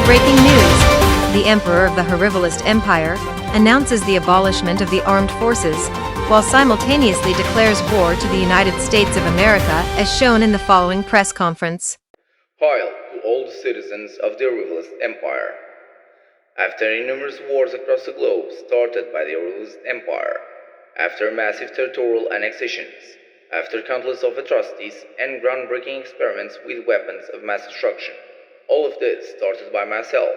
Breaking news! The Emperor of the Horrivelist Empire announces the abolishment of the armed forces, while simultaneously declares war to the United States of America, as shown in the following press conference. Hail to all the citizens of the Horrivelist Empire. After numerous wars across the globe started by the Horrivelist Empire, after massive territorial annexations, after countless of atrocities and groundbreaking experiments with weapons of mass destruction, all of this started by myself,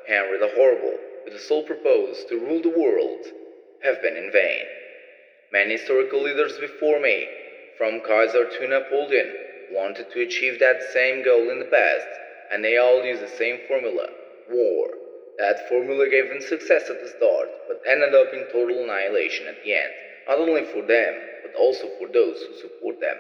Henry the Horrible, with the sole purpose to rule the world, have been in vain. Many historical leaders before me, from Kaiser to Napoleon, wanted to achieve that same goal in the past, and they all used the same formula: war. That formula gave them success at the start, but ended up in total annihilation at the end, not only for them, but also for those who support them.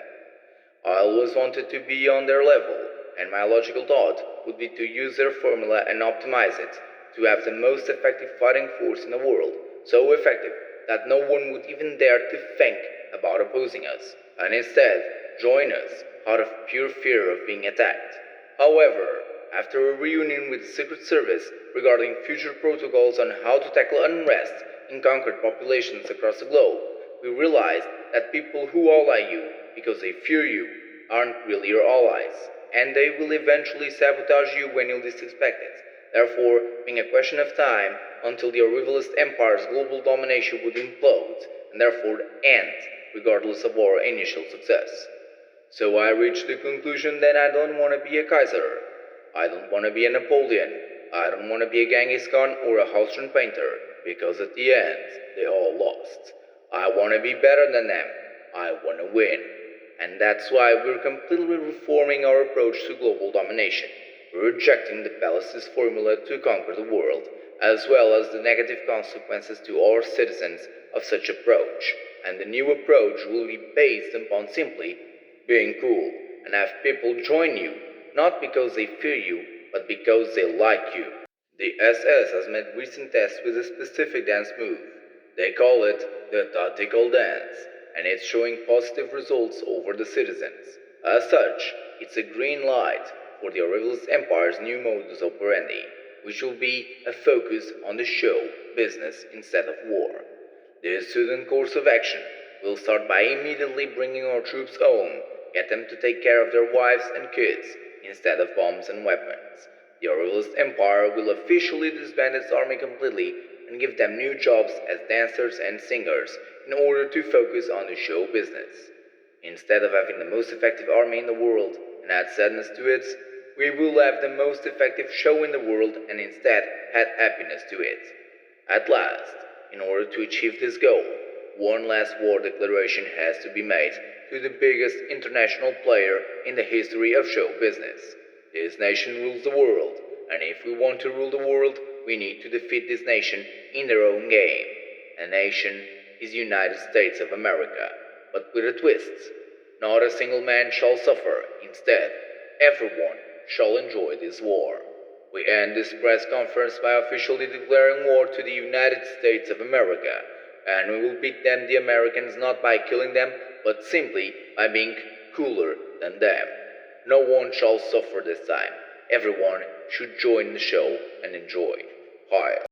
I always wanted to be on their level, and my logical thought would be to use their formula and optimize it, to have the most effective fighting force in the world, so effective that no one would even dare to think about opposing us, and instead join us out of pure fear of being attacked. However, after a reunion with the Secret Service regarding future protocols on how to tackle unrest in conquered populations across the globe, we realized that people who ally you because they fear you aren't really your allies, and they will eventually sabotage you when you least expect it, therefore being a question of time until the Horrivelist Empire's global domination would implode, and therefore end, regardless of our initial success. So I reached the conclusion that I don't want to be a Kaiser. I don't want to be a Napoleon. I don't want to be a Genghis Khan or a Austrian painter, because at the end, they all lost. I want to be better than them. I want to win. And that's why we're completely reforming our approach to global domination. We're rejecting the palace's formula to conquer the world, as well as the negative consequences to our citizens of such approach. And the new approach will be based upon simply being cool and have people join you, not because they fear you, but because they like you. The SS has made recent tests with a specific dance move. They call it the tactical dance, and it's showing positive results over the citizens. As such, it's a green light for the Horrivelist Empire's new modus operandi, which will be a focus on the show business instead of war. This student course of action will start by immediately bringing our troops home, get them to take care of their wives and kids instead of bombs and weapons. The Horrivelist Empire will officially disband its army completely and give them new jobs as dancers and singers in order to focus on the show business. Instead of having the most effective army in the world and add sadness to it, we will have the most effective show in the world and instead add happiness to it. At last, in order to achieve this goal, one last war declaration has to be made to the biggest international player in the history of show business. This nation rules the world, and if we want to rule the world, we need to defeat this nation in their own game. The nation is the United States of America, but with a twist. Not a single man shall suffer. Instead, everyone shall enjoy this war. We end this press conference by officially declaring war to the United States of America, and we will beat them, the Americans, not by killing them, but simply by being cooler than them. No one shall suffer this time. Everyone should join the show and enjoy. Hi.